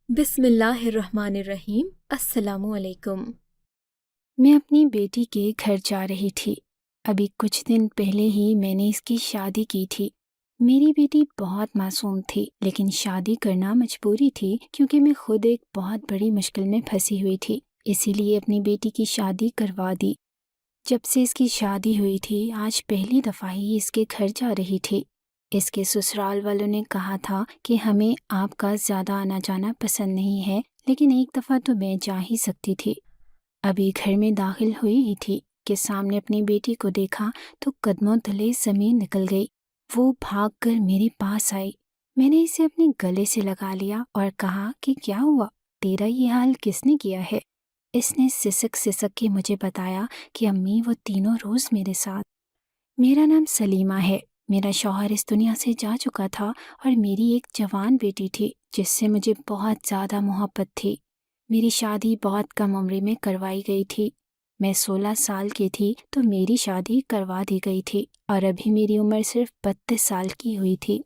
بسم اللہ الرحمن الرحیم۔ السلام علیکم۔ میں اپنی بیٹی کے گھر جا رہی تھی۔ ابھی کچھ دن پہلے ہی میں نے اس کی شادی کی تھی۔ میری بیٹی بہت معصوم تھی، لیکن شادی کرنا مجبوری تھی کیونکہ میں خود ایک بہت بڑی مشکل میں پھنسی ہوئی تھی، اسی لیے اپنی بیٹی کی شادی کروا دی۔ جب سے اس کی شادی ہوئی تھی، آج پہلی دفعہ ہی اس کے گھر جا رہی تھی۔ اس کے سسرال والوں نے کہا تھا کہ ہمیں آپ کا زیادہ آنا جانا پسند نہیں ہے، لیکن ایک دفعہ تو میں جا ہی سکتی تھی۔ ابھی گھر میں داخل ہوئی ہی تھی کہ سامنے اپنی بیٹی کو دیکھا تو قدموں تلے زمین نکل گئی۔ وہ بھاگ کر میرے پاس آئی۔ میں نے اسے اپنے گلے سے لگا لیا اور کہا کہ کیا ہوا، تیرا یہ حال کس نے کیا ہے؟ اس نے سسک سسک کے مجھے بتایا کہ امی وہ تینوں روز میرے ساتھ۔ میرا نام سلیمہ ہے۔ میرا شوہر اس دنیا سے جا چکا تھا اور میری ایک جوان بیٹی تھی جس سے مجھے بہت زیادہ محبت تھی۔ میری شادی بہت کم عمر میں کروائی گئی تھی۔ میں 16 سال کی تھی تو میری شادی کروا دی گئی تھی اور ابھی میری عمر صرف 32 سال کی ہوئی تھی۔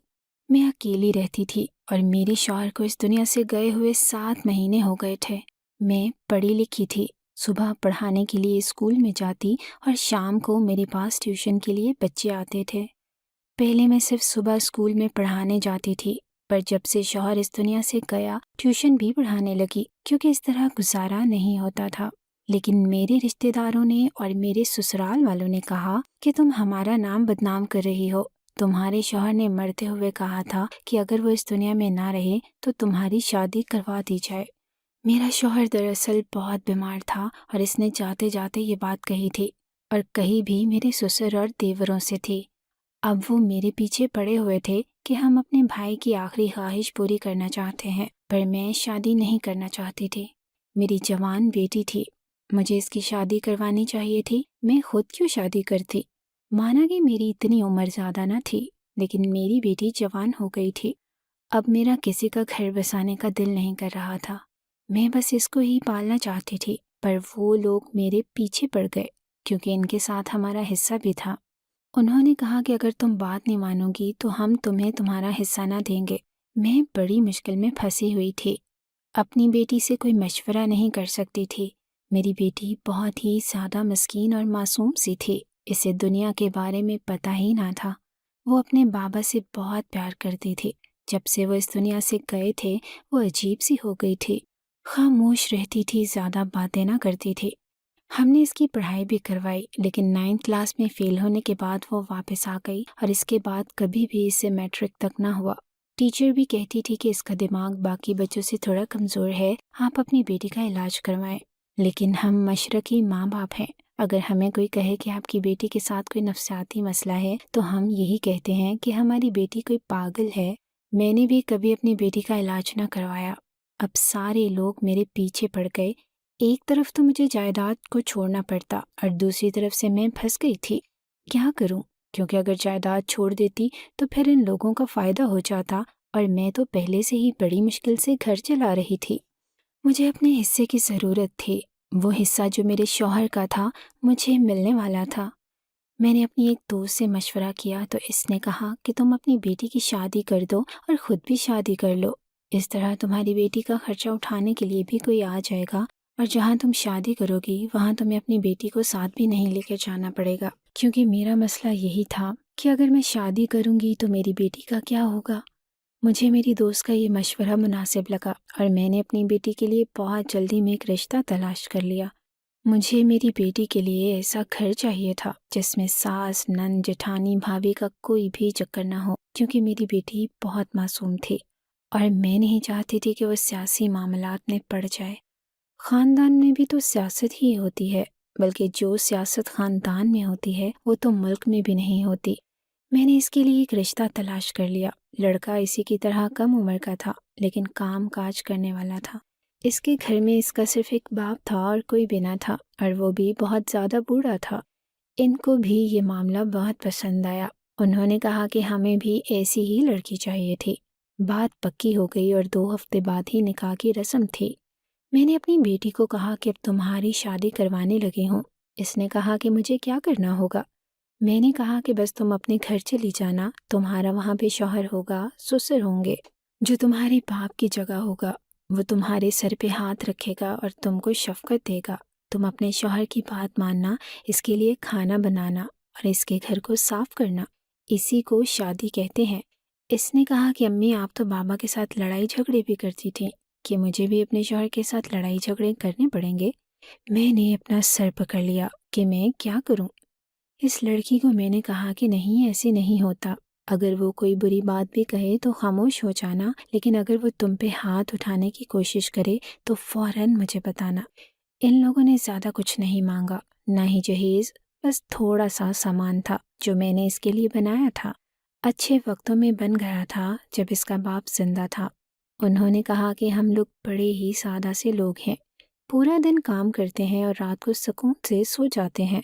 میں اکیلی رہتی تھی اور میرے شوہر کو اس دنیا سے گئے ہوئے 7 مہینے ہو گئے تھے۔ میں پڑھی لکھی تھی، صبح پڑھانے کے لیے اسکول میں جاتی اور شام کو میرے پاس ٹیوشن کے لیے بچے آتے تھے۔ پہلے میں صرف صبح اسکول میں پڑھانے جاتی تھی، پر جب سے شوہر اس دنیا سے گیا ٹیوشن بھی پڑھانے لگی کیونکہ اس طرح گزارا نہیں ہوتا تھا۔ لیکن میرے رشتہ داروں نے اور میرے سسرال والوں نے کہا کہ تم ہمارا نام بدنام کر رہی ہو۔ تمہارے شوہر نے مرتے ہوئے کہا تھا کہ اگر وہ اس دنیا میں نہ رہے تو تمہاری شادی کروا دی جائے۔ میرا شوہر دراصل بہت بیمار تھا اور اس نے جاتے جاتے یہ بات کہی تھی، اور کہی بھی میرے سسر اور دیوروں سے تھی۔ اب وہ میرے پیچھے پڑے ہوئے تھے کہ ہم اپنے بھائی کی آخری خواہش پوری کرنا چاہتے ہیں، پر میں شادی نہیں کرنا چاہتی تھی۔ میری جوان بیٹی تھی، مجھے اس کی شادی کروانی چاہیے تھی۔ میں خود کیوں شادی کرتی؟ مانا کہ میری اتنی عمر زیادہ نہ تھی، لیکن میری بیٹی جوان ہو گئی تھی۔ اب میرا کسی کا گھر بسانے کا دل نہیں کر رہا تھا۔ میں بس اس کو ہی پالنا چاہتی تھی، پر وہ لوگ میرے پیچھے پڑ گئے کیونکہ ان کے ساتھ ہمارا حصہ بھی تھا۔ انہوں نے کہا کہ اگر تم بات نہیں مانو گی تو ہم تمہیں تمہارا حصہ نہ دیں گے۔ میں بڑی مشکل میں پھنسی ہوئی تھی، اپنی بیٹی سے کوئی مشورہ نہیں کر سکتی تھی۔ میری بیٹی بہت ہی زیادہ مسکین اور معصوم سی تھی، اسے دنیا کے بارے میں پتہ ہی نہ تھا۔ وہ اپنے بابا سے بہت پیار کرتی تھی۔ جب سے وہ اس دنیا سے گئے تھے وہ عجیب سی ہو گئی تھی، خاموش رہتی تھی، زیادہ باتیں نہ کرتی تھی۔ ہم نے اس کی پڑھائی بھی کروائی، لیکن 9 کلاس میں فیل ہونے کے بعد وہ واپس آ گئی اور اس کے بعد کبھی بھی اس سے میٹرک تک نہ ہوا۔ ٹیچر بھی کہتی تھی کہ اس کا دماغ باقی بچوں سے تھوڑا کمزور ہے، آپ اپنی بیٹی کا علاج کروائیں۔ لیکن ہم مشرقی ماں باپ ہیں، اگر ہمیں کوئی کہے کہ آپ کی بیٹی کے ساتھ کوئی نفسیاتی مسئلہ ہے تو ہم یہی کہتے ہیں کہ ہماری بیٹی کوئی پاگل ہے۔ میں نے بھی کبھی اپنی بیٹی کا علاج نہ کروایا۔ اب سارے لوگ میرے پیچھے پڑ گئے۔ ایک طرف تو مجھے جائیداد کو چھوڑنا پڑتا اور دوسری طرف سے میں پھنس گئی تھی۔ کیا کروں؟ کیونکہ اگر جائیداد چھوڑ دیتی تو پھر ان لوگوں کا فائدہ ہو جاتا اور میں تو پہلے سے ہی بڑی مشکل سے گھر چلا رہی تھی۔ مجھے اپنے حصے کی ضرورت تھی، وہ حصہ جو میرے شوہر کا تھا مجھے ملنے والا تھا۔ میں نے اپنی ایک دوست سے مشورہ کیا تو اس نے کہا کہ تم اپنی بیٹی کی شادی کر دو اور خود بھی شادی کر لو، اس طرح تمہاری بیٹی کا خرچہ اٹھانے کے لیے بھی کوئی آ جائے گا، اور جہاں تم شادی کرو گی وہاں تمہیں اپنی بیٹی کو ساتھ بھی نہیں لے کر جانا پڑے گا، کیونکہ میرا مسئلہ یہی تھا کہ اگر میں شادی کروں گی تو میری بیٹی کا کیا ہوگا۔ مجھے میری دوست کا یہ مشورہ مناسب لگا اور میں نے اپنی بیٹی کے لیے بہت جلدی میں ایک رشتہ تلاش کر لیا۔ مجھے میری بیٹی کے لیے ایسا گھر چاہیے تھا جس میں ساس، نند، جٹھانی، بھابھی کا کوئی بھی چکر نہ ہو، کیونکہ میری بیٹی بہت معصوم تھی اور میں نہیں چاہتی تھی کہ وہ سیاسی معاملات میں پڑ جائے۔ خاندان میں بھی تو سیاست ہی ہوتی ہے، بلکہ جو سیاست خاندان میں ہوتی ہے وہ تو ملک میں بھی نہیں ہوتی۔ میں نے اس کے لیے ایک رشتہ تلاش کر لیا۔ لڑکا اسی کی طرح کم عمر کا تھا، لیکن کام کاج کرنے والا تھا۔ اس کے گھر میں اس کا صرف ایک باپ تھا اور کوئی بھی نہ تھا، اور وہ بھی بہت زیادہ بوڑھا تھا۔ ان کو بھی یہ معاملہ بہت پسند آیا۔ انہوں نے کہا کہ ہمیں بھی ایسی ہی لڑکی چاہیے تھی۔ بات پکی ہو گئی اور 2 ہفتے بعد ہی نکاح کی رسم تھی۔ میں نے اپنی بیٹی کو کہا کہ اب تمہاری شادی کروانے لگی ہوں۔ اس نے کہا کہ مجھے کیا کرنا ہوگا؟ میں نے کہا کہ بس تم اپنے گھر چلی جانا، تمہارا وہاں پہ شوہر ہوگا، سسر ہوں گے، جو تمہارے باپ کی جگہ ہوگا۔ وہ تمہارے سر پہ ہاتھ رکھے گا اور تم کو شفقت دے گا۔ تم اپنے شوہر کی بات ماننا، اس کے لیے کھانا بنانا اور اس کے گھر کو صاف کرنا، اسی کو شادی کہتے ہیں۔ اس نے کہا کہ امی آپ تو بابا کے ساتھ لڑائی جھگڑے بھی کرتی تھیں، کہ مجھے بھی اپنے شوہر کے ساتھ لڑائی جھگڑے کرنے پڑیں گے؟ میں نے اپنا سر پکڑ لیا کہ میں کیا کروں۔ اس لڑکی کو میں نے کہا کہ نہیں، ایسے نہیں ہوتا۔ اگر وہ کوئی بری بات بھی کہے تو خاموش ہو جانا، لیکن اگر وہ تم پہ ہاتھ اٹھانے کی کوشش کرے تو فوراً مجھے بتانا۔ ان لوگوں نے زیادہ کچھ نہیں مانگا، نہ ہی جہیز، بس تھوڑا سا سامان تھا جو میں نے اس کے لیے بنایا تھا۔ اچھے وقتوں میں بن گیا تھا جب اس کا باپ زندہ تھا۔ انہوں نے کہا کہ ہم لوگ بڑے ہی سادہ سے لوگ ہیں، پورا دن کام کرتے ہیں اور رات کو سکون سے سو جاتے ہیں۔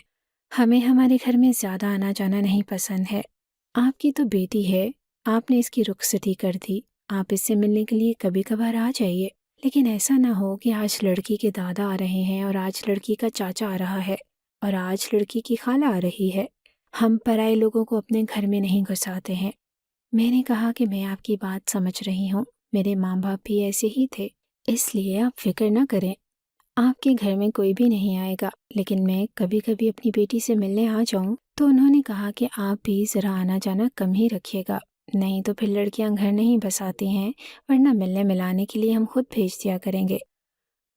ہمیں ہمارے گھر میں زیادہ آنا جانا نہیں پسند ہے۔ آپ کی تو بیٹی ہے، آپ نے اس کی رخصتی کر دی، آپ اس سے ملنے کے لیے کبھی کبھار آ جائیے، لیکن ایسا نہ ہو کہ آج لڑکی کے دادا آ رہے ہیں اور آج لڑکی کا چاچا آ رہا ہے اور آج لڑکی کی خالہ آ رہی ہے۔ ہم پرائے لوگوں کو اپنے گھر میں نہیں گھساتے ہیں۔ میں نے کہا کہ میں آپ کی بات سمجھ رہی ہوں، میرے ماں باپ بھی ایسے ہی تھے، اس لیے آپ فکر نہ کریں، آپ کے گھر میں کوئی بھی نہیں آئے گا، لیکن میں کبھی کبھی اپنی بیٹی سے ملنے آ جاؤں تو انہوں نے کہا کہ آپ بھی ذرا آنا جانا کم ہی رکھیے گا، نہیں تو پھر لڑکیاں گھر نہیں بساتی ہیں، ورنہ ملنے ملانے کے لیے ہم خود بھیج دیا کریں گے۔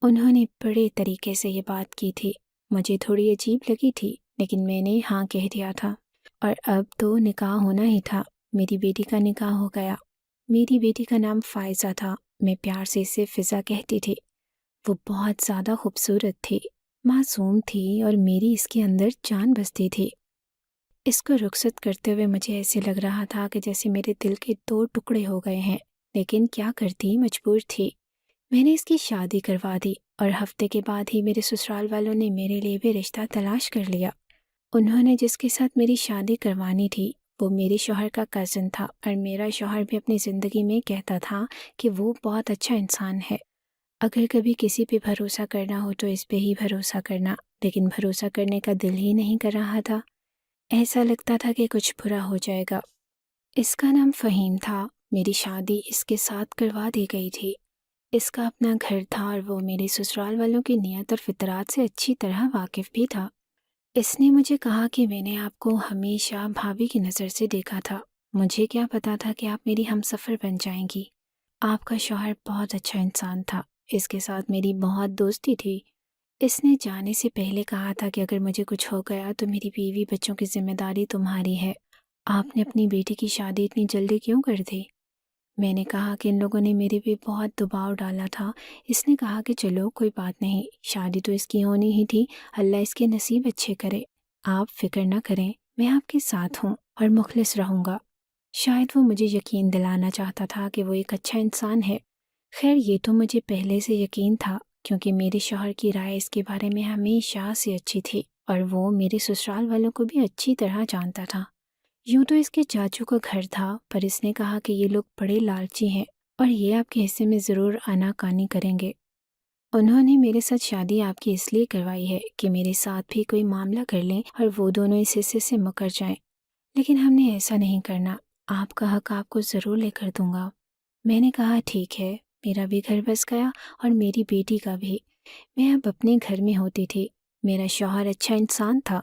انہوں نے بڑے طریقے سے یہ بات کی تھی، مجھے تھوڑی عجیب لگی تھی، لیکن میں نے ہاں کہہ دیا تھا، اور اب تو نکاح ہونا ہی تھا۔ میری بیٹی کا نکاح ہو گیا۔ میری بیٹی کا نام فائزہ تھا، میں پیار سے اسے فضا کہتی تھی۔ وہ بہت زیادہ خوبصورت تھی، معصوم تھی اور میری اس کے اندر جان بستی تھی۔ اس کو رخصت کرتے ہوئے مجھے ایسے لگ رہا تھا کہ جیسے میرے دل کے 2 ٹکڑے ہو گئے ہیں، لیکن کیا کرتی، مجبور تھی۔ میں نے اس کی شادی کروا دی اور ہفتے کے بعد ہی میرے سسرال والوں نے میرے لیے بھی رشتہ تلاش کر لیا۔ انہوں نے جس کے ساتھ میری شادی کروانی تھی وہ میرے شوہر کا کزن تھا، اور میرا شوہر بھی اپنی زندگی میں کہتا تھا کہ وہ بہت اچھا انسان ہے۔ اگر کبھی کسی پہ بھروسہ کرنا ہو تو اس پہ ہی بھروسہ کرنا، لیکن بھروسہ کرنے کا دل ہی نہیں کر رہا تھا۔ ایسا لگتا تھا کہ کچھ برا ہو جائے گا۔ اس کا نام فہیم تھا، میری شادی اس کے ساتھ کروا دی گئی تھی۔ اس کا اپنا گھر تھا اور وہ میرے سسرال والوں کی نیت اور فطرات سے اچھی طرح واقف بھی تھا۔ اس نے مجھے کہا کہ میں نے آپ کو ہمیشہ بھابھی کی نظر سے دیکھا تھا، مجھے کیا پتا تھا کہ آپ میری ہمسفر بن جائیں گی۔ آپ کا شوہر بہت اچھا انسان تھا، اس کے ساتھ میری بہت دوستی تھی۔ اس نے جانے سے پہلے کہا تھا کہ اگر مجھے کچھ ہو گیا تو میری بیوی بچوں کی ذمہ داری تمہاری ہے۔ آپ نے اپنی بیٹی کی شادی اتنی جلدی کیوں کر دی؟ میں نے کہا کہ ان لوگوں نے میرے پہ بہت دباؤ ڈالا تھا۔ اس نے کہا کہ چلو کوئی بات نہیں، شادی تو اس کی ہونی ہی تھی، اللہ اس کے نصیب اچھے کرے، آپ فکر نہ کریں، میں آپ کے ساتھ ہوں اور مخلص رہوں گا۔ شاید وہ مجھے یقین دلانا چاہتا تھا کہ وہ ایک اچھا انسان ہے۔ خیر یہ تو مجھے پہلے سے یقین تھا، کیونکہ میرے شوہر کی رائے اس کے بارے میں ہمیشہ سے اچھی تھی، اور وہ میرے سسرال والوں کو بھی اچھی طرح جانتا تھا۔ یوں تو اس کے چاچو کا گھر تھا، پر اس نے کہا کہ یہ لوگ بڑے لالچی ہیں اور یہ آپ کے حصے میں ضرور آنا کانی کریں گے۔ انہوں نے میرے ساتھ شادی آپ کی اس لیے کروائی ہے کہ میرے ساتھ بھی کوئی معاملہ کر لیں اور وہ دونوں اس حصے سے مکر جائیں، لیکن ہم نے ایسا نہیں کرنا، آپ کا حق آپ کو ضرور لے کر دوں گا۔ میں نے کہا ٹھیک ہے، میرا بھی گھر بس گیا اور میری بیٹی کا بھی۔ میں اب اپنے گھر میں ہوتی تھی۔ میرا شوہر اچھا انسان تھا،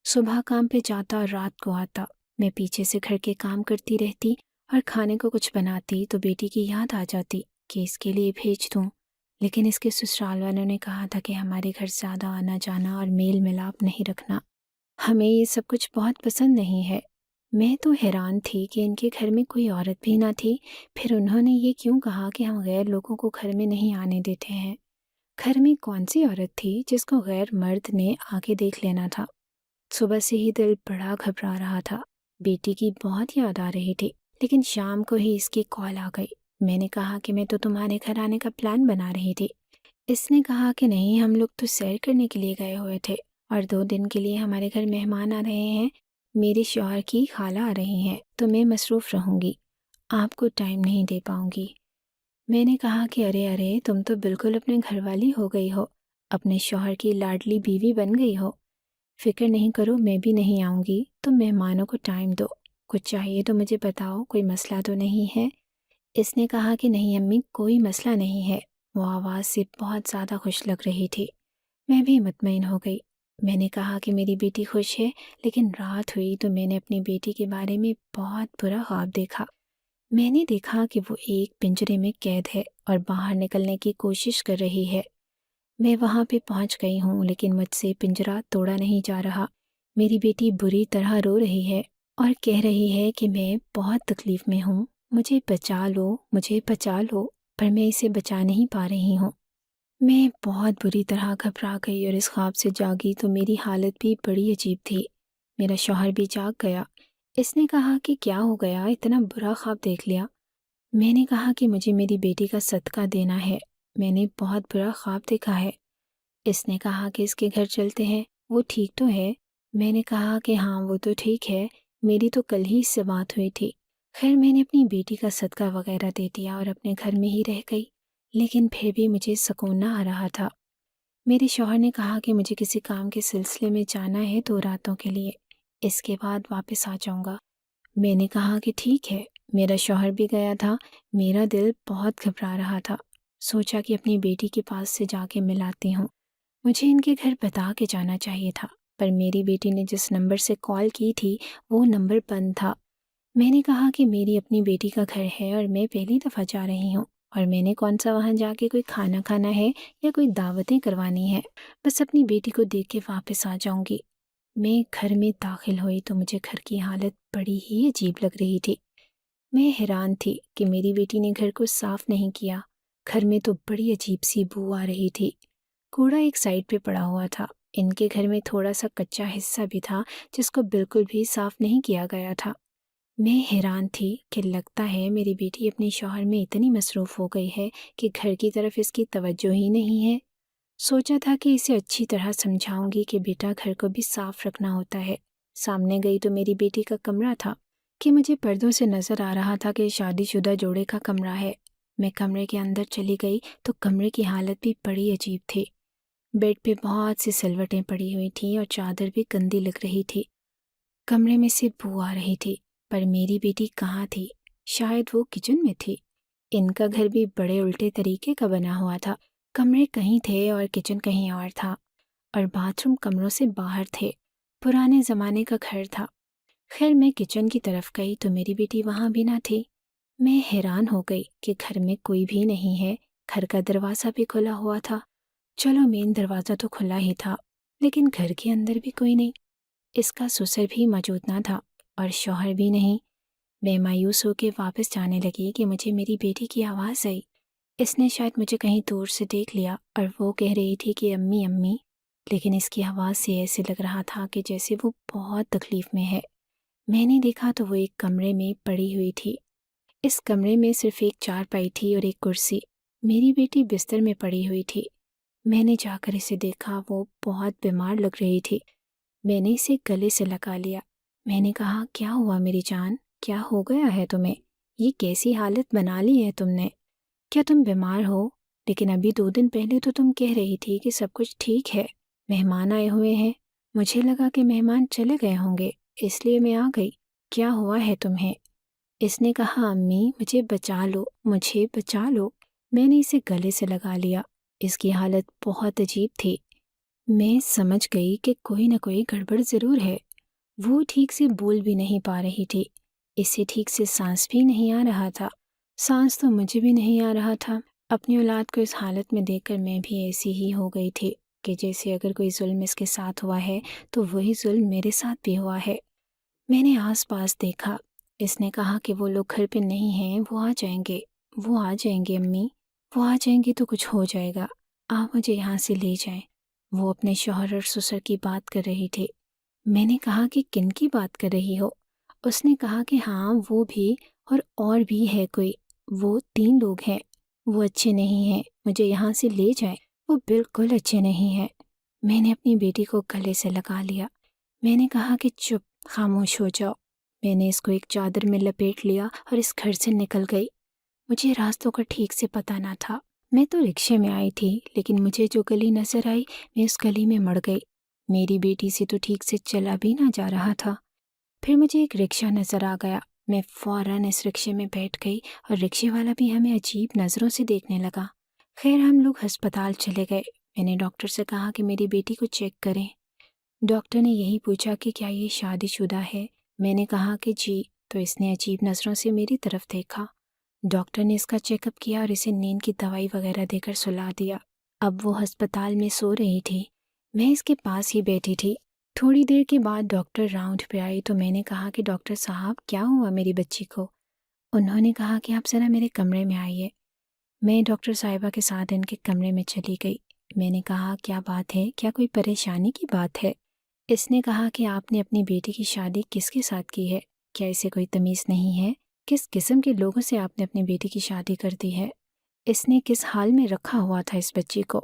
صبح کام پہ جاتا اور رات کو آتا۔ میں پیچھے سے گھر کے کام کرتی رہتی اور کھانے کو کچھ بناتی تو بیٹی کی یاد آ جاتی کہ اس کے لیے بھیج دوں، لیکن اس کے سسرال والوں نے کہا تھا کہ ہمارے گھر زیادہ آنا جانا اور میل ملاپ نہیں رکھنا، ہمیں یہ سب کچھ بہت پسند نہیں ہے۔ میں تو حیران تھی کہ ان کے گھر میں کوئی عورت بھی نہ تھی، پھر انہوں نے یہ کیوں کہا کہ ہم غیر لوگوں کو گھر میں نہیں آنے دیتے ہیں؟ گھر میں کون سی عورت تھی جس کو غیر مرد نے آگے دیکھ لینا تھا؟ صبح سے ہی دل بڑا گھبرا رہا تھا، بیٹی کی بہت یاد آ رہی تھی، لیکن شام کو ہی اس کی کال آ گئی۔ میں نے کہا کہ میں تو تمہارے گھر آنے کا پلان بنا رہی تھی۔ اس نے کہا کہ نہیں، ہم لوگ تو سیر کرنے کے لیے گئے ہوئے تھے اور 2 دن کے لیے ہمارے گھر مہمان آ رہے ہیں، میرے شوہر کی خالہ آ رہی ہیں، تو میں مصروف رہوں گی، آپ کو ٹائم نہیں دے پاؤں گی۔ میں نے کہا کہ ارے تم تو بالکل اپنے گھر والی ہو گئی ہو، اپنے شوہر کی لاڈلی بیوی بن گئی ہو، فکر نہیں کرو، میں بھی نہیں آؤں گی، تم مہمانوں کو ٹائم دو، کچھ چاہیے تو مجھے بتاؤ، کوئی مسئلہ تو نہیں ہے؟ اس نے کہا کہ نہیں امی، کوئی مسئلہ نہیں ہے، وہ آواز سے بہت زیادہ خوش لگ رہی تھی۔ میں بھی مطمئن ہو گئی۔ میں نے کہا کہ میری بیٹی خوش ہے، لیکن رات ہوئی تو میں نے اپنی بیٹی کے بارے میں بہت برا خواب دیکھا۔ میں نے دیکھا کہ وہ ایک پنجرے میں قید ہے اور باہر نکلنے کی کوشش کر رہی ہے۔ میں وہاں پہ پہنچ گئی ہوں، لیکن مجھ سے پنجرہ توڑا نہیں جا رہا۔ میری بیٹی بری طرح رو رہی ہے اور کہہ رہی ہے کہ میں بہت تکلیف میں ہوں، مجھے بچا لو، مجھے بچا لو، پر میں اسے بچا نہیں پا رہی ہوں۔ میں بہت بری طرح گھبرا گئی اور اس خواب سے جاگی تو میری حالت بھی بڑی عجیب تھی۔ میرا شوہر بھی جاگ گیا۔ اس نے کہا کہ کیا ہو گیا، اتنا برا خواب دیکھ لیا؟ میں نے کہا کہ مجھے میری بیٹی کا صدقہ دینا ہے، میں نے بہت برا خواب دیکھا ہے۔ اس نے کہا کہ اس کے گھر چلتے ہیں، وہ ٹھیک تو ہے؟ میں نے کہا کہ ہاں وہ تو ٹھیک ہے، میری تو کل ہی اس سے بات ہوئی تھی۔ خیر میں نے اپنی بیٹی کا صدقہ وغیرہ دے دیا اور اپنے گھر میں ہی رہ گئی، لیکن پھر بھی مجھے سکون نہ آ رہا تھا۔ میرے شوہر نے کہا کہ مجھے کسی کام کے سلسلے میں جانا ہے 2 راتوں کے لیے، اس کے بعد واپس آ جاؤں گا۔ میں نے کہا کہ ٹھیک ہے۔ میرا شوہر بھی گیا تھا۔ میرا دل بہت گھبرا رہا تھا۔ سوچا کہ اپنی بیٹی کے پاس سے جا کے ملاتی ہوں۔ مجھے ان کے گھر بتا کے جانا چاہیے تھا، پر میری بیٹی نے جس نمبر سے کال کی تھی وہ نمبر بند تھا۔ میں نے کہا کہ میری اپنی بیٹی کا گھر ہے اور میں پہلی دفعہ جا رہی ہوں، اور میں نے کون سا وہاں جا کے کوئی کھانا کھانا ہے یا کوئی دعوتیں کروانی ہے، بس اپنی بیٹی کو دیکھ کے واپس آ جاؤں گی۔ میں گھر میں داخل ہوئی تو مجھے گھر کی حالت بڑی ہی عجیب لگ رہی تھی۔ میں حیران تھی کہ میری بیٹی نے گھر کو صاف نہیں کیا۔ گھر میں تو بڑی عجیب سی بو آ رہی تھی۔ کوڑا ایک سائڈ پہ پڑا ہوا تھا۔ ان کے گھر میں تھوڑا سا کچا حصہ بھی تھا جس کو بالکل بھی صاف نہیں کیا گیا تھا۔ میں حیران تھی کہ لگتا ہے میری بیٹی اپنے شوہر میں اتنی مصروف ہو گئی ہے کہ گھر کی طرف اس کی توجہ ہی نہیں ہے۔ سوچا تھا کہ اسے اچھی طرح سمجھاؤں گی کہ بیٹا گھر کو بھی صاف رکھنا ہوتا ہے۔ سامنے گئی تو میری بیٹی کا کمرہ تھا کہ مجھے پردوں سے نظر آ رہا تھا کہ شادی شدہ جوڑے کا کمرہ ہے۔ میں کمرے کے اندر چلی گئی تو کمرے کی حالت بھی بڑی عجیب تھی۔ بیڈ پہ بہت سی سلوٹیں پڑی ہوئی تھیں اور چادر بھی گندی لگ رہی تھی۔ کمرے میں سے بو آ رہی تھی، پر میری بیٹی کہاں تھی؟ شاید وہ کچن میں تھی۔ ان کا گھر بھی بڑے الٹے طریقے کا بنا ہوا تھا۔ کمرے کہیں تھے اور کچن کہیں اور تھا، اور باتھ روم کمروں سے باہر تھے۔ پرانے زمانے کا گھر تھا۔ خیر میں کچن کی طرف گئی تو میری بیٹی وہاں بھی نہ تھی۔ میں حیران ہو گئی کہ گھر میں کوئی بھی نہیں ہے۔ گھر کا دروازہ بھی کھلا ہوا تھا۔ چلو مین دروازہ تو کھلا ہی تھا، لیکن گھر کے اندر بھی کوئی نہیں۔ اس کا سسر بھی موجود نہ تھا اور شوہر بھی نہیں۔ میں مایوس ہو کے واپس جانے لگی کہ مجھے میری بیٹی کی آواز آئی۔ اس نے شاید مجھے کہیں دور سے دیکھ لیا اور وہ کہہ رہی تھی کہ امی امی، لیکن اس کی آواز سے ایسے لگ رہا تھا کہ جیسے وہ بہت تکلیف میں ہے۔ میں نے دیکھا تو وہ ایک کمرے میں پڑی ہوئی تھی۔ اس کمرے میں صرف ایک چارپائی تھی اور ایک کرسی۔ میری بیٹی بستر میں پڑی ہوئی تھی۔ میں نے جا کر اسے دیکھا، وہ بہت بیمار لگ رہی تھی۔ میں نے اسے گلے سے لگا لیا۔ میں نے کہا کیا ہوا میری جان، کیا ہو گیا ہے تمہیں؟ یہ کیسی حالت بنا لی ہے تم نے؟ کیا تم بیمار ہو؟ لیکن ابھی 2 دن پہلے تو تم کہہ رہی تھی کہ سب کچھ ٹھیک ہے، مہمان آئے ہوئے ہیں۔ مجھے لگا کہ مہمان چلے گئے ہوں گے، اس لیے میں آ گئی۔ کیا ہوا ہے تمہیں؟ اس نے کہا امی مجھے بچا لو، مجھے بچا لو۔ میں نے اسے گلے سے لگا لیا۔ اس کی حالت بہت عجیب تھی۔ میں سمجھ گئی کہ کوئی نہ کوئی گڑبڑ ضرور ہے۔ وہ ٹھیک سے بول بھی نہیں پا رہی تھی۔ اسے ٹھیک سے سانس بھی نہیں آ رہا تھا۔ سانس تو مجھے بھی نہیں آ رہا تھا۔ اپنی اولاد کو اس حالت میں دیکھ کر میں بھی ایسی ہی ہو گئی تھی کہ جیسے اگر کوئی ظلم اس کے ساتھ ہوا ہے تو وہی ظلم میرے ساتھ بھی ہوا ہے۔ میں نے آس پاس دیکھا۔ اس نے کہا کہ وہ لوگ گھر پہ نہیں ہیں، وہ آ جائیں گے، وہ آ جائیں گے امی، وہ آ جائیں گے تو کچھ ہو جائے گا، آپ مجھے یہاں سے لے جائیں۔ وہ اپنے شوہر اور سسر کی بات کر رہی تھی۔ میں نے کہا کہ کن کی بات کر رہی ہو؟ اس نے کہا کہ ہاں وہ بھی اور بھی ہے کوئی، وہ 3 لوگ ہیں، وہ اچھے نہیں ہیں، مجھے یہاں سے لے جائیں، وہ بالکل اچھے نہیں ہیں۔ میں نے اپنی بیٹی کو گلے سے لگا لیا۔ میں نے کہا کہ چپ، خاموش ہو جاؤ۔ میں نے اس کو ایک چادر میں لپیٹ لیا اور اس گھر سے نکل گئی۔ مجھے راستوں کا ٹھیک سے پتہ نہ تھا۔ میں تو رکشے میں آئی تھی، لیکن مجھے جو گلی نظر آئی میں اس گلی میں مڑ گئی۔ میری بیٹی سے تو ٹھیک سے چلا بھی نہ جا رہا تھا۔ پھر مجھے ایک رکشہ نظر آ گیا۔ میں فوراً اس رکشے میں بیٹھ گئی اور رکشے والا بھی ہمیں عجیب نظروں سے دیکھنے لگا۔ خیر ہم لوگ ہسپتال چلے گئے۔ میں نے ڈاکٹر سے کہا کہ میری بیٹی کو چیک کریں۔ ڈاکٹر نے یہی پوچھا کہ کیا یہ شادی شدہ ہے؟ میں نے کہا کہ جی، تو اس نے عجیب نظروں سے میری طرف دیکھا۔ ڈاکٹر نے اس کا چیک اپ کیا اور اسے نیند کی دوائی وغیرہ دے کر سلا دیا۔ اب وہ ہسپتال میں سو رہی تھی، میں اس کے پاس ہی بیٹھی تھی۔ تھوڑی دیر کے بعد ڈاکٹر راؤنڈ پہ آئی تو میں نے کہا کہ ڈاکٹر صاحب کیا ہوا میری بچی کو؟ انہوں نے کہا کہ آپ ذرا میرے کمرے میں آئیے۔ میں ڈاکٹر صاحبہ کے ساتھ ان کے کمرے میں چلی گئی۔ میں نے کہا کیا بات ہے، کیا کوئی پریشانی کی بات ہے؟ اس نے کہا کہ آپ نے اپنی بیٹی کی شادی کس کے ساتھ کی ہے؟ کیا اسے کوئی تمیز نہیں ہے؟ کس قسم کے لوگوں سے آپ نے اپنی بیٹی کی شادی کر دی ہے؟ اس نے کس حال میں رکھا ہوا تھا اس بچی کو؟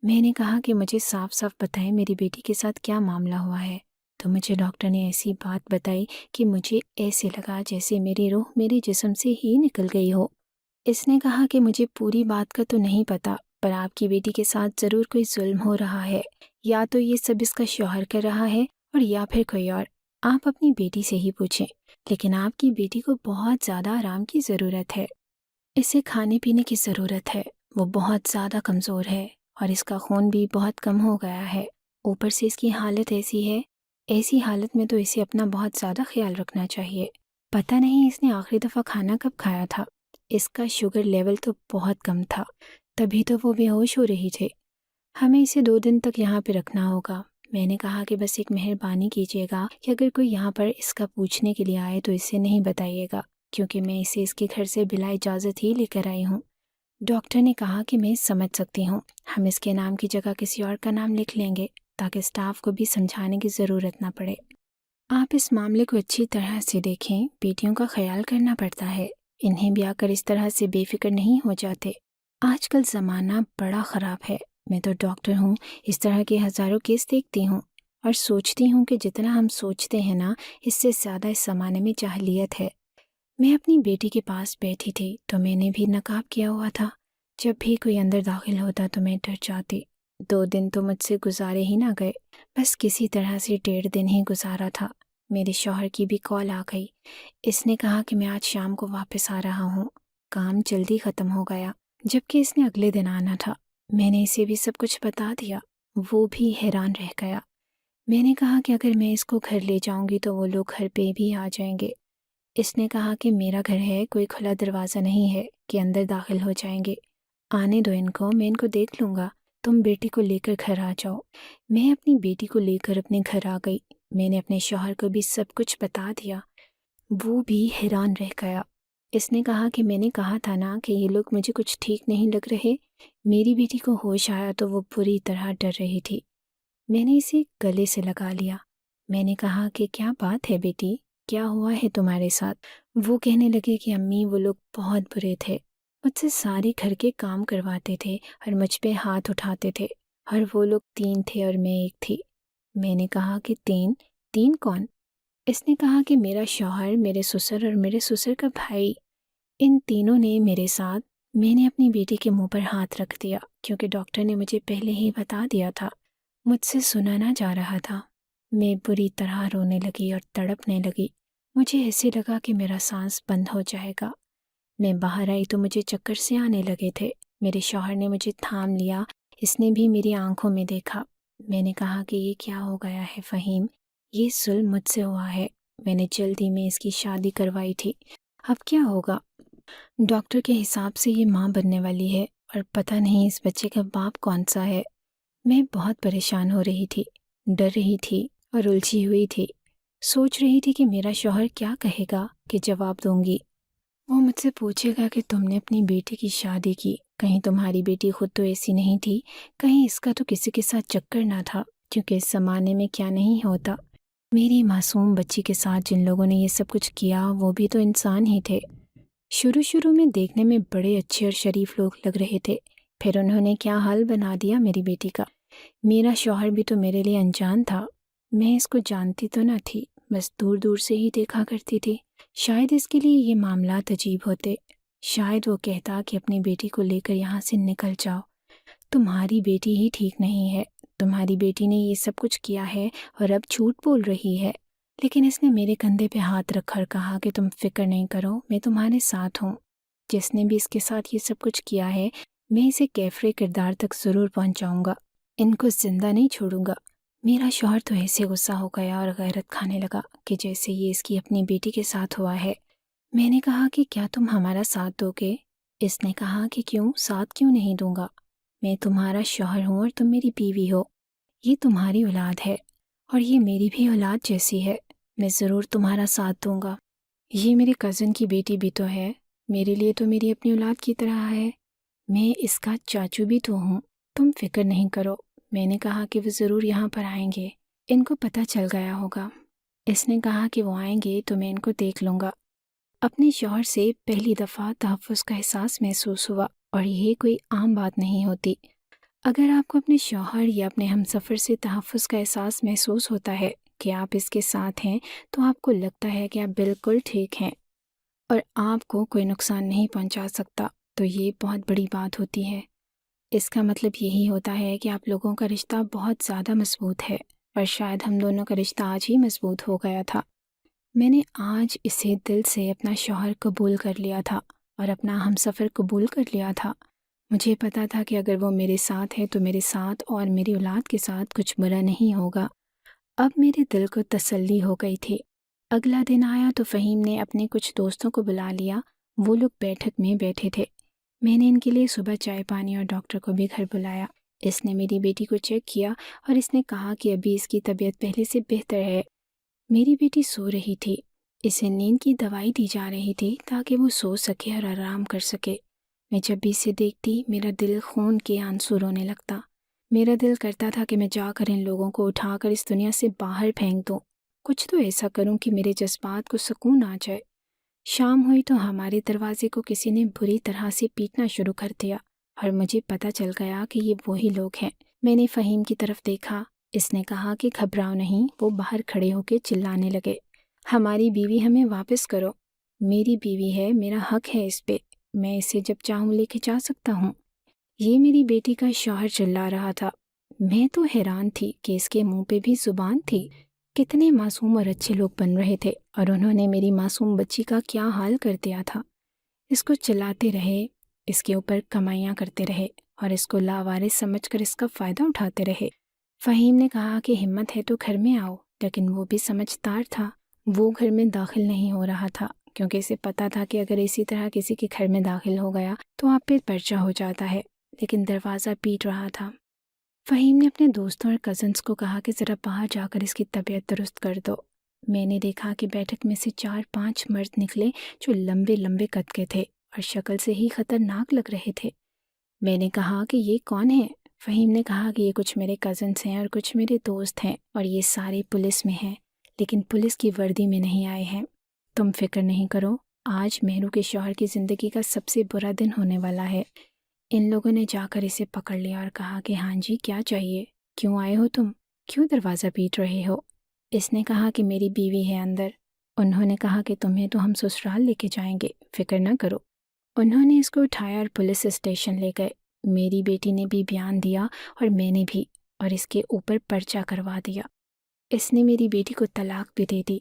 میں نے کہا کہ مجھے صاف صاف بتائیں میری بیٹی کے ساتھ کیا معاملہ ہوا ہے۔ تو مجھے ڈاکٹر نے ایسی بات بتائی کہ مجھے ایسے لگا جیسے میری روح میرے جسم سے ہی نکل گئی ہو۔ اس نے کہا کہ مجھے پوری بات کا تو نہیں پتا، پر آپ کی بیٹی کے ساتھ ضرور کوئی ظلم ہو رہا ہے، یا تو یہ سب اس کا شوہر کر رہا ہے اور یا پھر کوئی اور۔ آپ اپنی بیٹی سے ہی پوچھیں، لیکن آپ کی بیٹی کو بہت زیادہ آرام کی ضرورت ہے۔ اسے کھانے پینے کی ضرورت ہے، وہ بہت زیادہ کمزور ہے اور اس کا خون بھی بہت کم ہو گیا ہے۔ اوپر سے اس کی حالت ایسی ہے، ایسی حالت میں تو اسے اپنا بہت زیادہ خیال رکھنا چاہیے۔ پتہ نہیں اس نے آخری دفعہ کھانا کب کھایا تھا۔ اس کا شوگر لیول تو بہت کم تھا، تبھی تو وہ بے ہوش ہو رہی تھے۔ ہمیں اسے 2 دن تک یہاں پہ رکھنا ہوگا۔ میں نے کہا کہ بس ایک مہربانی کیجیے گا کہ اگر کوئی یہاں پر اس کا پوچھنے کے لیے آئے تو اسے نہیں بتائیے گا، کیونکہ میں اسے اس کے گھر سے بلا اجازت ہی لے کر آئی ہوں۔ ڈاکٹر نے کہا کہ میں سمجھ سکتی ہوں، ہم اس کے نام کی جگہ کسی اور کا نام لکھ لیں گے تاکہ اسٹاف کو بھی سمجھانے کی ضرورت نہ پڑے۔ آپ اس معاملے کو اچھی طرح سے دیکھیں، بیٹیوں کا خیال کرنا پڑتا ہے، انہیں بھی آ کر اس طرح سے بے فکر نہیں ہو جاتے۔ آج کل زمانہ بڑا خراب ہے، میں تو ڈاکٹر ہوں، اس طرح کے ہزاروں کیس دیکھتی ہوں اور سوچتی ہوں کہ جتنا ہم سوچتے ہیں نا، اس سے زیادہ اس زمانے میں جاہلیت ہے۔ میں اپنی بیٹی کے پاس بیٹھی تھی تو میں نے بھی نقاب کیا ہوا تھا۔ جب بھی کوئی اندر داخل ہوتا تو میں ڈر جاتی۔ 2 دن تو مجھ سے گزارے ہی نہ گئے، بس کسی طرح سے 1.5 دن ہی گزارا تھا۔ میرے شوہر کی بھی کال آ گئی۔ اس نے کہا کہ میں آج شام کو واپس آ رہا ہوں، کام جلدی ختم ہو گیا، جبکہ اس نے اگلے دن آنا تھا۔ میں نے اسے بھی سب کچھ بتا دیا، وہ بھی حیران رہ گیا۔ میں نے کہا کہ اگر میں اس کو گھر لے جاؤں گی تو وہ لوگ گھر پہ بھی آ جائیں گے۔ اس نے کہا کہ میرا گھر ہے، کوئی کھلا دروازہ نہیں ہے کہ اندر داخل ہو جائیں گے، آنے دو ان کو، میں ان کو دیکھ لوں گا، تم بیٹی کو لے کر گھر آ جاؤ۔ میں اپنی بیٹی کو لے کر اپنے گھر آ گئی۔ میں نے اپنے شوہر کو بھی سب کچھ بتا دیا، وہ بھی حیران رہ گیا۔ اس نے کہا کہ میں نے کہا تھا نا کہ یہ لوگ مجھے کچھ ٹھیک نہیں لگ رہے۔ میری بیٹی کو ہوش آیا تو وہ بری طرح ڈر رہی تھی۔ میں نے اسے گلے سے لگا لیا۔ میں نے کہا کہ کیا بات ہے بیٹی، کیا ہوا ہے تمہارے ساتھ؟ وہ کہنے لگے کہ امی وہ لوگ بہت برے تھے، مجھ سے سارے گھر کے کام کرواتے تھے اور مجھ پہ ہاتھ اٹھاتے تھے، اور وہ لوگ 3 تھے اور میں 1 تھی۔ میں نے کہا کہ 3 کون؟ اس نے کہا کہ میرا شوہر، میرے سسر اور میرے سسر کا بھائی، ان تینوں نے میرے ساتھ۔ میں نے اپنی بیٹی کے منہ پر ہاتھ رکھ دیا کیونکہ ڈاکٹر نے مجھے پہلے ہی بتا دیا تھا، مجھ سے سنا نہ جا رہا تھا۔ میں بری طرح رونے لگی اور تڑپنے لگی۔ مجھے ایسے لگا کہ میرا سانس بند ہو جائے گا۔ میں باہر آئی تو مجھے چکر سے آنے لگے تھے۔ میرے شوہر نے مجھے تھام لیا، اس نے بھی میری آنکھوں میں دیکھا۔ میں نے کہا کہ یہ کیا ہو گیا ہے فہیم، یہ ظلم مجھ سے ہوا ہے، میں نے جلدی میں اس کی شادی کروائی تھی، اب کیا ہوگا؟ ڈاکٹر کے حساب سے یہ ماں بننے والی ہے اور پتہ نہیں اس بچے کا باپ کون سا ہے۔ میں بہت پریشان ہو رہی تھی، ڈر رہی تھی اور الجھی ہوئی تھی، سوچ رہی تھی کہ میرا شوہر کیا کہے گا کہ جواب دوں گی۔ وہ مجھ سے پوچھے گا کہ تم نے اپنی بیٹی کی شادی کی، کہیں تمہاری بیٹی خود تو ایسی نہیں تھی، کہیں اس کا تو کسی کے ساتھ چکر نہ تھا، کیونکہ اس زمانے میں کیا نہیں ہوتا۔ میری معصوم بچی کے ساتھ جن لوگوں نے یہ سب کچھ کیا وہ بھی تو انسان ہی تھے۔ شروع میں دیکھنے میں بڑے اچھے اور شریف لوگ لگ رہے تھے، پھر انہوں نے کیا حال بنا دیا میری بیٹی کا۔ میرا شوہر بھی تو میرے لیے انجان تھا، میں اس کو جانتی تو نہ تھی، بس دور دور سے ہی دیکھا کرتی تھی۔ شاید اس کے لیے یہ معاملات عجیب ہوتے، شاید وہ کہتا کہ اپنی بیٹی کو لے کر یہاں سے نکل جاؤ، تمہاری بیٹی ہی ٹھیک نہیں ہے، تمہاری بیٹی نے یہ سب کچھ کیا ہے اور اب جھوٹ بول رہی ہے۔ لیکن اس نے میرے کندھے پہ ہاتھ رکھ کر کہا کہ تم فکر نہیں کرو، میں تمہارے ساتھ ہوں، جس نے بھی اس کے ساتھ یہ سب کچھ کیا ہے میں اسے کیفرے کردار تک ضرور پہنچاؤں گا، ان کو زندہ نہیں چھوڑوں گا۔ میرا شوہر تو ایسے غصہ ہو گیا اور غیرت کھانے لگا کہ جیسے یہ اس کی اپنی بیٹی کے ساتھ ہوا ہے۔ میں نے کہا کہ کیا تم ہمارا ساتھ دو گے؟ اس نے کہا کہ کیوں، ساتھ کیوں نہیں دوں گا؟ میں تمہارا شوہر ہوں اور تم میری بیوی ہو، یہ تمہاری اولاد ہے اور یہ میری بھی اولاد جیسی ہے، میں ضرور تمہارا ساتھ دوں گا۔ یہ میرے کزن کی بیٹی بھی تو ہے، میرے لیے تو میری اپنی اولاد کی طرح ہے، میں اس کا چاچو بھی تو ہوں، تم فکر نہیں کرو۔ میں نے کہا کہ وہ ضرور یہاں پر آئیں گے، ان کو پتہ چل گیا ہوگا۔ اس نے کہا کہ وہ آئیں گے تو میں ان کو دیکھ لوں گا۔ اپنے شوہر سے پہلی دفعہ تحفظ کا احساس محسوس ہوا، اور یہ کوئی عام بات نہیں ہوتی۔ اگر آپ کو اپنے شوہر یا اپنے ہمسفر سے تحفظ کا احساس محسوس ہوتا ہے کہ آپ اس کے ساتھ ہیں، تو آپ کو لگتا ہے کہ آپ بالکل ٹھیک ہیں اور آپ کو کوئی نقصان نہیں پہنچا سکتا، تو یہ بہت بڑی بات ہوتی ہے۔ اس کا مطلب یہی ہوتا ہے کہ آپ لوگوں کا رشتہ بہت زیادہ مضبوط ہے، اور شاید ہم دونوں کا رشتہ آج ہی مضبوط ہو گیا تھا۔ میں نے آج اسے دل سے اپنا شوہر قبول کر لیا تھا اور اپنا ہمسفر قبول کر لیا تھا۔ مجھے پتا تھا کہ اگر وہ میرے ساتھ ہے تو میرے ساتھ اور میری اولاد کے ساتھ کچھ برا نہیں ہوگا۔ اب میرے دل کو تسلی ہو گئی تھی۔ اگلا دن آیا تو فہیم نے اپنے کچھ دوستوں کو بلا لیا، وہ لوگ بیٹھک میں بیٹھے تھے۔ میں نے ان کے لیے صبح چائے پانی اور ڈاکٹر کو بھی گھر بلایا۔ اس نے میری بیٹی کو چیک کیا اور اس نے کہا کہ ابھی اس کی طبیعت پہلے سے بہتر ہے۔ میری بیٹی سو رہی تھی، اسے نیند کی دوائی دی جا رہی تھی تاکہ وہ سو سکے اور آرام کر سکے۔ میں جب بھی اسے دیکھتی میرا دل خون کے آنسو رونے لگتا۔ میرا دل کرتا تھا کہ میں جا کر ان لوگوں کو اٹھا کر اس دنیا سے باہر پھینک دوں، کچھ تو ایسا کروں کہ میرے جذبات کو سکون آ جائے۔ شام ہوئی تو ہمارے دروازے کو کسی نے بری طرح سے پیٹنا شروع کر دیا اور مجھے پتہ چل گیا کہ یہ وہی لوگ ہیں۔ میں نے فہیم کی طرف دیکھا، اس نے کہا کہ گھبراؤ نہیں۔ وہ باہر کھڑے ہو کے چلانے لگے، ہماری بیوی ہمیں واپس کرو، میری بیوی ہے، میرا حق ہے اس پہ، میں اسے جب چاہوں لے کے جا سکتا ہوں۔ یہ میری بیٹی کا شوہر چلا رہا تھا۔ میں تو حیران تھی کہ اس کے منہ پہ بھی زبان تھی۔ کتنے معصوم اور اچھے لوگ بن رہے تھے اور انہوں نے میری معصوم بچی کا کیا حال کر دیا تھا۔ اس کو چلاتے رہے، اس کے اوپر کمائیاں کرتے رہے اور اس کو لاوارث سمجھ کر اس کا فائدہ اٹھاتے رہے۔ فہیم نے کہا کہ ہمت ہے تو گھر میں آؤ، لیکن وہ بھی سمجھدار تھا، وہ گھر میں داخل نہیں ہو رہا تھا کیونکہ اسے پتا تھا کہ اگر اسی طرح کسی کے گھر میں داخل ہو گیا تو آپ پہ پرچہ ہو جاتا ہے، لیکن دروازہ پیٹ رہا تھا۔ فہیم نے اپنے دوستوں اور کزنس کو کہا کہ ذرا باہر جا کر اس کی طبیعت درست کر دو۔ میں نے دیکھا کہ بیٹھک میں سے 4-5 مرد نکلے جو لمبے لمبے قد کے تھے اور شکل سے ہی خطرناک لگ رہے تھے۔ میں نے کہا کہ یہ کون ہے؟ فہیم نے کہا کہ یہ کچھ میرے کزنس ہیں اور کچھ میرے دوست ہیں اور یہ سارے پولیس میں ہیں، لیکن پولیس کی وردی میں نہیں آئے ہیں۔ تم فکر نہیں کرو، آج مہرو کے شوہر کی زندگی کا سب سے برا دن ہونے والا ہے۔ ان لوگوں نے جا کر اسے پکڑ لیا اور کہا کہ ہاں جی، کیا چاہیے؟ کیوں آئے ہو تم؟ کیوں دروازہ پیٹ رہے ہو؟ اس نے کہا کہ میری بیوی ہے اندر۔ انہوں نے کہا کہ تمہیں تو ہم سسرال لے کے جائیں گے، فکر نہ کرو۔ انہوں نے اس کو اٹھایا اور پولیس اسٹیشن لے گئے۔ میری بیٹی نے بھی بیان دیا اور میں نے بھی، اور اس کے اوپر پرچہ کروا دیا۔ اس نے میری بیٹی کو طلاق بھی دے دی۔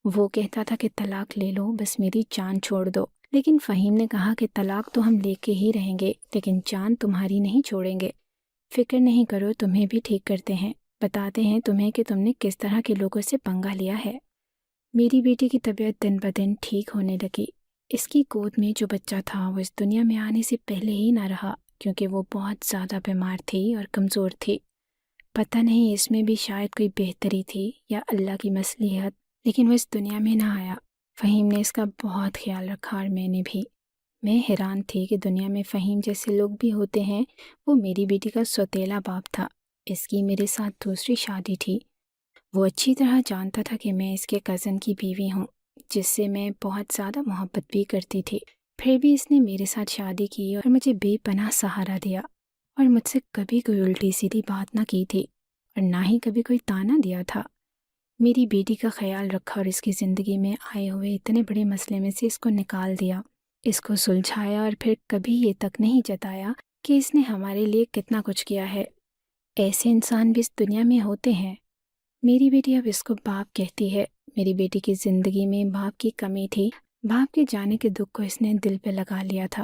وہ کہتا تھا کہ طلاق لے لو، بس میری جان چھوڑ دو، لیکن فہیم نے کہا کہ طلاق تو ہم لے کے ہی رہیں گے، لیکن جان تمہاری نہیں چھوڑیں گے۔ فکر نہیں کرو، تمہیں بھی ٹھیک کرتے ہیں، بتاتے ہیں تمہیں کہ تم نے کس طرح کے لوگوں سے پنگا لیا ہے۔ میری بیٹی کی طبیعت دن بدن ٹھیک ہونے لگی۔ اس کی گود میں جو بچہ تھا وہ اس دنیا میں آنے سے پہلے ہی نہ رہا، کیونکہ وہ بہت زیادہ بیمار تھی اور کمزور تھی۔ پتہ نہیں اس میں بھی شاید کوئی بہتری تھی یا اللہ کی مصلحت، لیکن وہ اس دنیا میں نہ آیا۔ فہیم نے اس کا بہت خیال رکھا اور میں نے بھی۔ میں حیران تھی کہ دنیا میں فہیم جیسے لوگ بھی ہوتے ہیں۔ وہ میری بیٹی کا سوتیلا باپ تھا، اس کی میرے ساتھ دوسری شادی تھی۔ وہ اچھی طرح جانتا تھا کہ میں اس کے کزن کی بیوی ہوں، جس سے میں بہت زیادہ محبت بھی کرتی تھی۔ پھر بھی اس نے میرے ساتھ شادی کی اور مجھے بے پناہ سہارا دیا، اور مجھ سے کبھی کوئی الٹی سیدھی بات نہ کی تھی اور نہ ہی کبھی کوئی طعنہ دیا تھا۔ میری بیٹی کا خیال رکھا اور اس کی زندگی میں آئے ہوئے اتنے بڑے مسئلے میں سے اس کو نکال دیا، اس کو سلجھایا، اور پھر کبھی یہ تک نہیں جتایا کہ اس نے ہمارے لیے کتنا کچھ کیا ہے۔ ایسے انسان بھی اس دنیا میں ہوتے ہیں۔ میری بیٹی اب اس کو باپ کہتی ہے۔ میری بیٹی کی زندگی میں باپ کی کمی تھی۔ باپ کے جانے کے دکھ کو اس نے دل پہ لگا لیا تھا۔